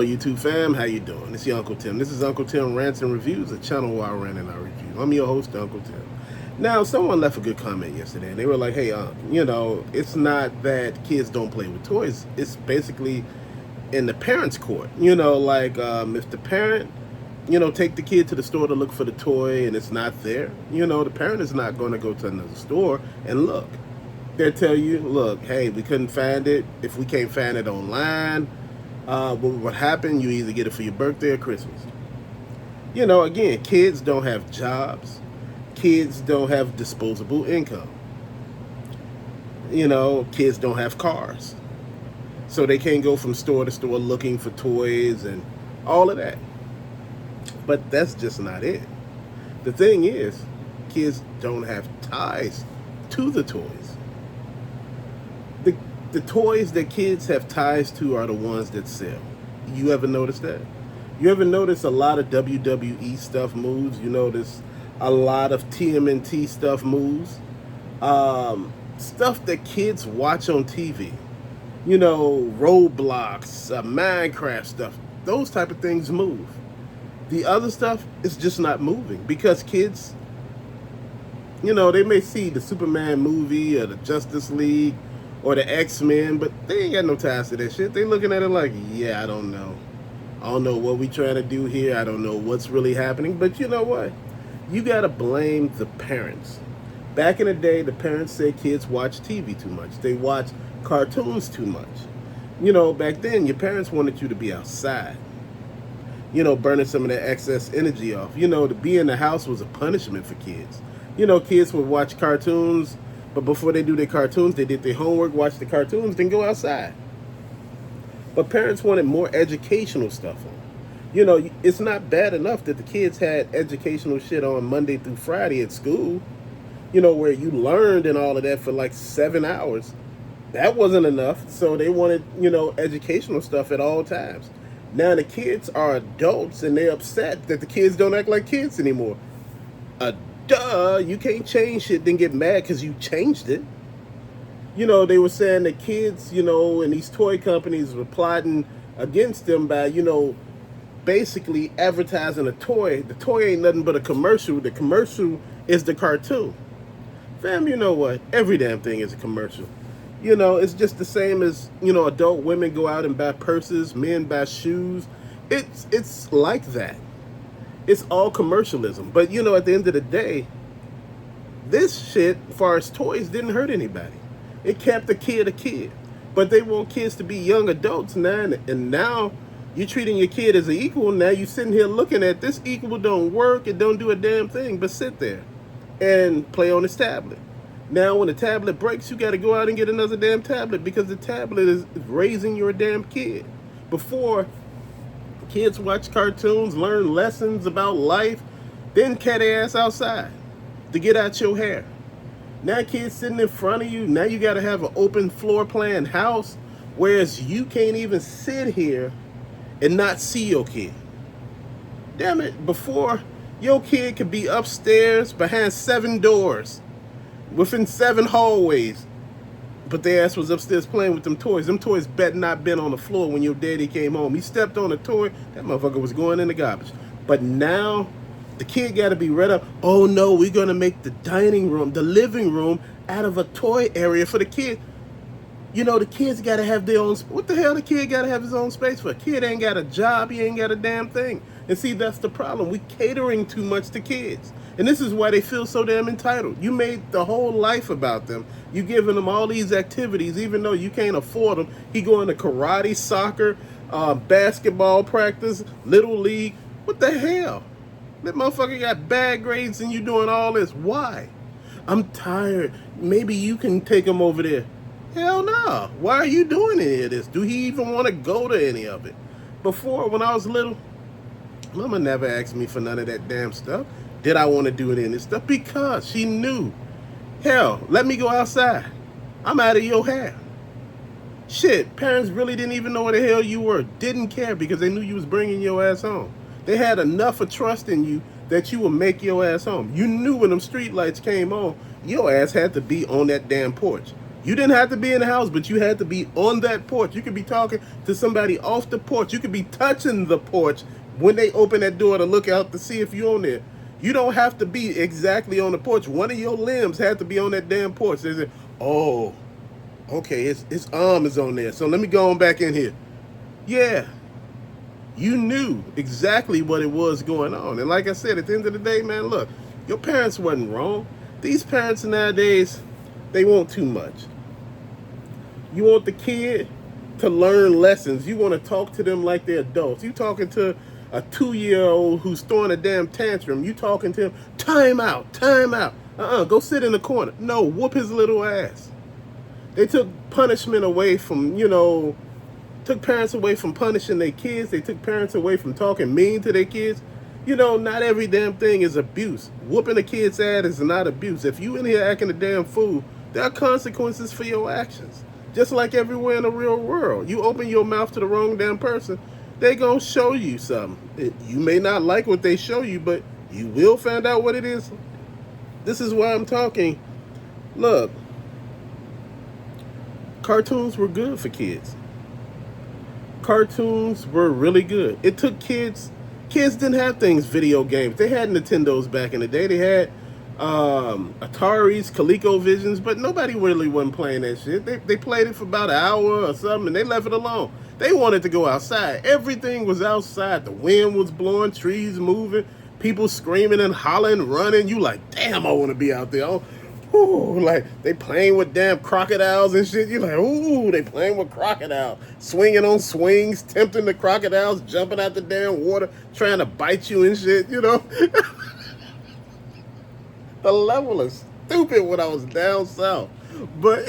YouTube fam, how you doing? It's your Uncle Tim. This is Uncle Tim Rants and Reviews, a channel where I rant and I review. I'm your host, Uncle Tim. Now, someone left a good comment yesterday, and they were like, hey, it's not that kids don't play with toys. It's basically in the parent's court. If the parent, take the kid to the store to look for the toy and it's not there, the parent is not going to go to another store and look. They'll tell you, look, hey, we couldn't find it. If we can't find it online, what happened? You either get it for your birthday or Christmas. Again, kids don't have jobs. Kids don't have disposable income. Kids don't have cars. So they can't go from store to store looking for toys and all of that. But that's just not it. The thing is, kids don't have ties to the toys. The toys that kids have ties to are the ones that sell. You ever notice that? You ever notice a lot of WWE stuff moves? You notice a lot of TMNT stuff moves? Stuff that kids watch on TV. Roblox, Minecraft stuff. Those type of things move. The other stuff is just not moving because kids, they may see the Superman movie or the Justice League or the X-Men, but they ain't got no ties to that shit. They looking at it like, yeah, I don't know. I don't know what we trying to do here. I don't know what's really happening. But you know what? You got to blame the parents. Back in the day, the parents said kids watch TV too much. They watch cartoons too much. Back then, your parents wanted you to be outside. Burning some of that excess energy off. To be in the house was a punishment for kids. Kids would watch cartoons, but before they do their cartoons, they did their homework, watch the cartoons, then go outside. But parents wanted more educational stuff on. It's not bad enough that the kids had educational shit on Monday through Friday at school, where you learned and all of that for like 7 hours. That wasn't enough, so they wanted, educational stuff at all times. Now the kids are adults and they're upset that the kids don't act like kids anymore. Duh, you can't change shit, then get mad because you changed it. They were saying that kids, and these toy companies were plotting against them by, basically advertising a toy. The toy ain't nothing but a commercial. The commercial is the cartoon. Fam, you know what? Every damn thing is a commercial. It's just the same as, adult women go out and buy purses, men buy shoes. It's like that. It's all commercialism. But, at the end of the day, this shit, as far as toys, didn't hurt anybody. It kept a kid. But they want kids to be young adults now. And now you're treating your kid as an equal. Now you're sitting here looking at this equal don't work. It don't do a damn thing but sit there and play on his tablet. Now when the tablet breaks, you got to go out and get another damn tablet because the tablet is raising your damn kid. Before, kids watch cartoons, learn lessons about life, then cat their ass outside to get out your hair. Now kids sitting in front of you, now you got to have an open floor plan house, whereas you can't even sit here and not see your kid. Damn it, before, your kid could be upstairs behind 7 doors, within 7 hallways, but their ass was upstairs playing with them toys. Them toys bet not been on the floor when your daddy came home. He stepped on a toy, that motherfucker was going in the garbage. But now, the kid got to be read up. Oh no, we're going to make the dining room, the living room, out of a toy area for the kid. The kids got to have their own, what the hell the kid got to have his own space for? Kid ain't got a job, he ain't got a damn thing. And see, that's the problem. We catering too much to kids. And this is why they feel so damn entitled. You made the whole life about them. You giving them all these activities, even though you can't afford them. He going to karate, soccer, basketball practice, little league. What the hell? That motherfucker got bad grades and you doing all this. Why? I'm tired. Maybe you can take him over there. Hell no. Why are you doing any of this? Do he even want to go to any of it? Before, when I was little, Mama never asked me for none of that damn stuff. Did I want to do any of this stuff? Because she knew. Hell, let me go outside. I'm out of your hair. Shit, parents really didn't even know where the hell you were. Didn't care because they knew you was bringing your ass home. They had enough of trust in you that you would make your ass home. You knew when them street lights came on, your ass had to be on that damn porch. You didn't have to be in the house, but you had to be on that porch. You could be talking to somebody off the porch. You could be touching the porch when they open that door to look out to see if you're on there. You don't have to be exactly on the porch. One of your limbs had to be on that damn porch. They said, oh, okay, his arm is on there. So let me go on back in here. Yeah, you knew exactly what it was going on. And like I said, at the end of the day, man, look, your parents wasn't wrong. These parents nowadays, they want too much. You want the kid to learn lessons. You want to talk to them like they're adults. You talking to a 2-year-old who's throwing a damn tantrum. You talking to him, time out, time out. Go sit in the corner. No, whoop his little ass. They took punishment away from, took parents away from punishing their kids. They took parents away from talking mean to their kids. Not every damn thing is abuse. Whooping a kid's ass is not abuse. If you in here acting a damn fool, there are consequences for your actions. Just like everywhere in the real world. You open your mouth to the wrong damn person, they gonna show you something. You may not like what they show you, but you will find out what it is. This is why I'm talking. Look, cartoons were good for kids. Cartoons were really good. It took kids didn't have things, video games. They had Nintendos back in the day. They had Ataris, ColecoVisions, but nobody really wasn't playing that shit. They played it for about an hour or something, and they left it alone. They wanted to go outside. Everything was outside. The wind was blowing, trees moving, people screaming and hollering, running. You like, damn, I want to be out there. Oh, ooh, like they playing with damn crocodiles and shit. You like, ooh, they playing with crocodiles, swinging on swings, tempting the crocodiles, jumping out the damn water, trying to bite you and shit. The level is stupid when I was down south. But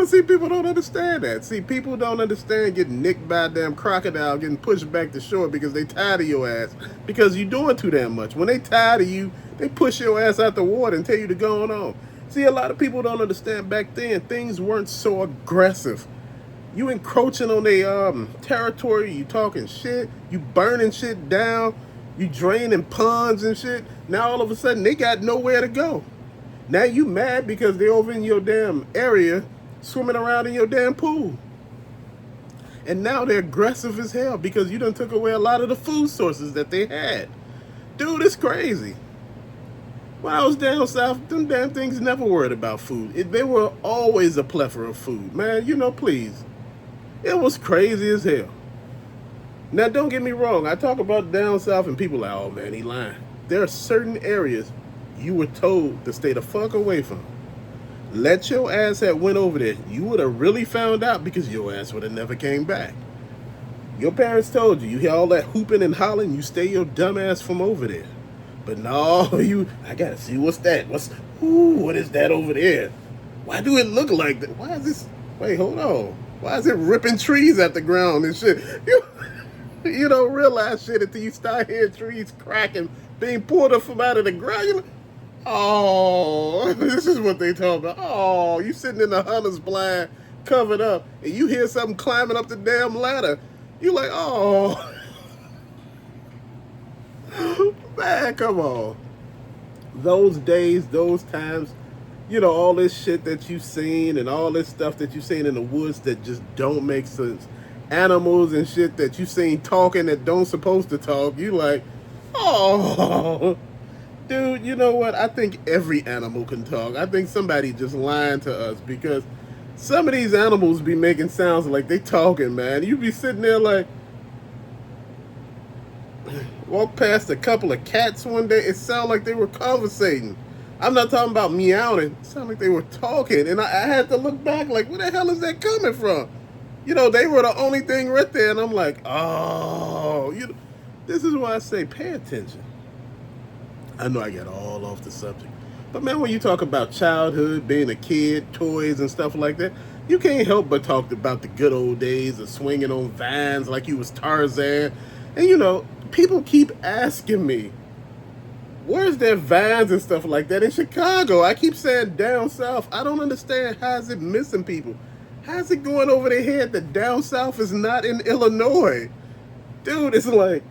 see, people don't understand that. See, people don't understand getting nicked by a damn crocodile, getting pushed back to shore because they tired of your ass. Because you doing too damn much. When they tired of you, they push your ass out the water and tell you to go on. See, a lot of people don't understand back then, things weren't so aggressive. You encroaching on their territory, you talking shit, you burning shit down, you draining ponds and shit. Now all of a sudden they got nowhere to go. Now you mad because they're over in your damn area swimming around in your damn pool. And now they're aggressive as hell because you done took away a lot of the food sources that they had. Dude, it's crazy. When I was down south, them damn things never worried about food. They were always a plethora of food. Man, please. It was crazy as hell. Now, don't get me wrong. I talk about down south and people like, oh man, he lying. There are certain areas you were told to stay the fuck away from. Let your ass have went over there. You would have really found out because your ass would have never came back. Your parents told you. You hear all that hooping and hollering, you stay your dumb ass from over there. But no, I gotta see what's that. What is that over there? Why do it look like that? Why is this? Wait, hold on. Why is it ripping trees at the ground and shit? You don't realize shit until you start hearing trees cracking, being pulled up from out of the ground. You're like, oh, this is what they talk about. Oh, you sitting in the hunter's blind, covered up, and you hear something climbing up the damn ladder. You like, oh, man, come on. Those days, those times, all this shit that you've seen and all this stuff that you've seen in the woods that just don't make sense. Animals and shit that you've seen talking that don't supposed to talk. You like, oh, dude, you know what? I think every animal can talk. I think somebody just lying to us because some of these animals be making sounds like they talking, man. You be sitting there like, walk past a couple of cats one day, it sounded like they were conversating. I'm not talking about meowing. It sounded like they were talking. And I had to look back like, where the hell is that coming from? They were the only thing right there. And I'm like, oh, this is why I say pay attention. I know I got all off the subject. But man, when you talk about childhood, being a kid, toys and stuff like that, you can't help but talk about the good old days of swinging on vines like you was Tarzan. And people keep asking me, where's there vines and stuff like that in Chicago? I keep saying down south. I don't understand. How is it missing people? How's it going over their head that down south is not in Illinois? Dude, it's like,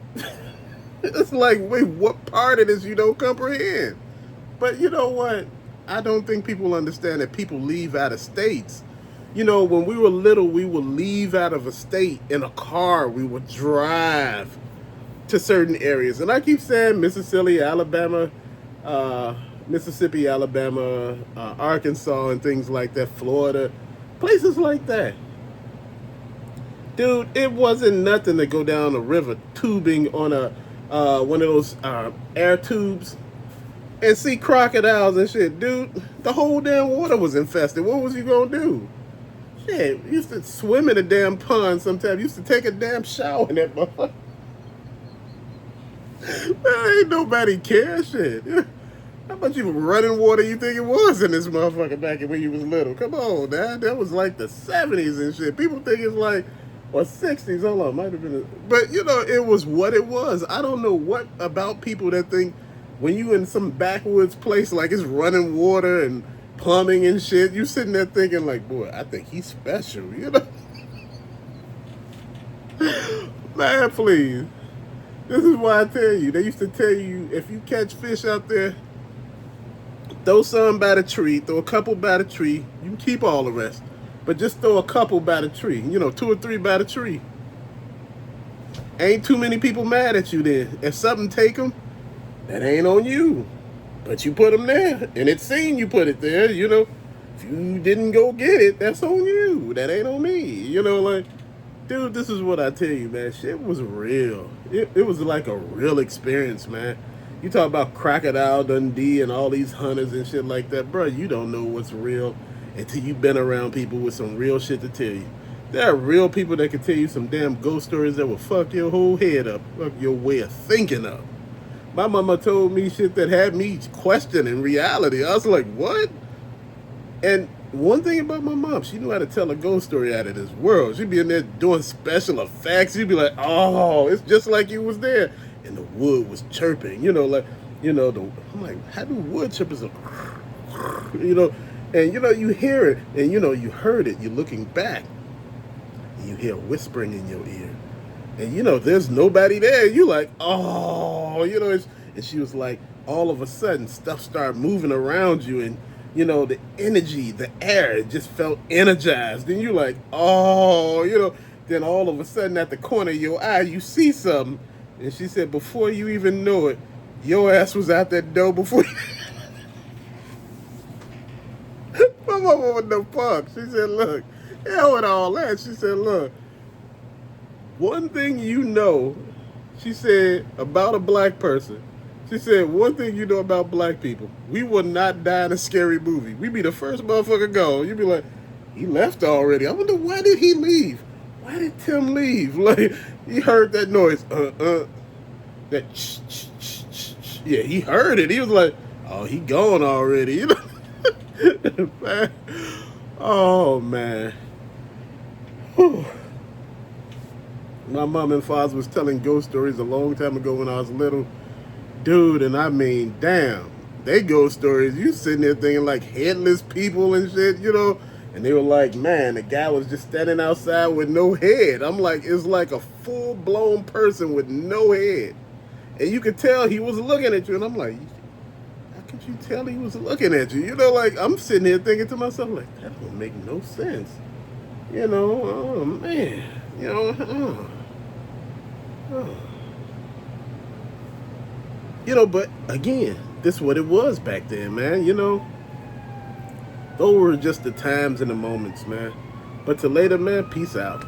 wait, what part of this you don't comprehend? But you know what? I don't think people understand that people leave out of states. You know, when we were little, we would leave out of a state in a car. We would drive to certain areas. And I keep saying Mississippi, Alabama, uh, Mississippi, Alabama, Arkansas, and things like that, Florida, places like that. Dude, it wasn't nothing to go down a river tubing on a one of those air tubes and see crocodiles and shit. Dude, the whole damn water was infested. What was you gonna do? Shit, we used to swim in a damn pond sometimes. Used to take a damn shower in that motherfucker. Man, ain't nobody care, shit. How much you running water you think it was in this motherfucker back when you was little? Come on, man. That was like the 70s and shit. People think it's like, or 60s. Hold on, might have been. But, you know, it was what it was. I don't know what about people that think when you in some backwoods place like it's running water and plumbing and shit, you sitting there thinking like, boy, I think he's special, you know? Man, please. This is why I tell you. They used to tell you, if you catch fish out there, throw some by the tree, throw a couple by the tree. You can keep all the rest. But just throw a couple by the tree. You know, 2 or 3 by the tree. Ain't too many people mad at you then. If something take them, that ain't on you. But you put them there. And it's seen you put it there, you know. If you didn't go get it, that's on you. That ain't on me. You know, like, dude, this is what I tell you, man. Shit was real. It was like a real experience, man. You talk about Crocodile Dundee and all these hunters and shit like that. Bro, you don't know what's real until you've been around people with some real shit to tell you. There are real people that can tell you some damn ghost stories that will fuck your whole head up, fuck your way of thinking up. My mama told me shit that had me questioning reality. I was like, what? And one thing about my mom, she knew how to tell a ghost story out of this world. She'd be in there doing special effects. She'd be like, oh, it's just like you was there. And the wood was chirping, you know, like, you know, I'm like, how do wood chirpers, you know, and, you know, you hear it, and, you know, you heard it, you're looking back, and you hear whispering in your ear, and, you know, there's nobody there, you like, oh, you know, and she was like, all of a sudden, stuff started moving around you, and, you know, the energy, the air, it just felt energized, and you're like, oh, you know, then all of a sudden, at the corner of your eye, you see something. And she said, before you even know it, your ass was out that door before you... My mama with no fuck. She said, look, hell with all that. She said, look, one thing you know, she said, about a black person, she said, one thing you know about black people, we will not die in a scary movie. We be the first motherfucker go. You be like, he left already. I wonder, why did he leave? Why did Tim leave? Like, he heard that noise. That yeah, he heard it. He was like, oh, he gone already. You know? Man. Oh, man. Whew. My mom and father was telling ghost stories a long time ago when I was little. Dude, and I mean, damn. They ghost stories. You sitting there thinking like headless people and shit, you know? And they were like, man, the guy was just standing outside with no head. I'm like, it's like a full-blown person with no head. And you could tell he was looking at you. And I'm like, how could you tell he was looking at you? You know, like, I'm sitting here thinking to myself, like, that don't make no sense. You know, oh, man. You know, You know, but, again, this is what it was back then, man. You know, those were just the times and the moments, man. But to later, man, peace out.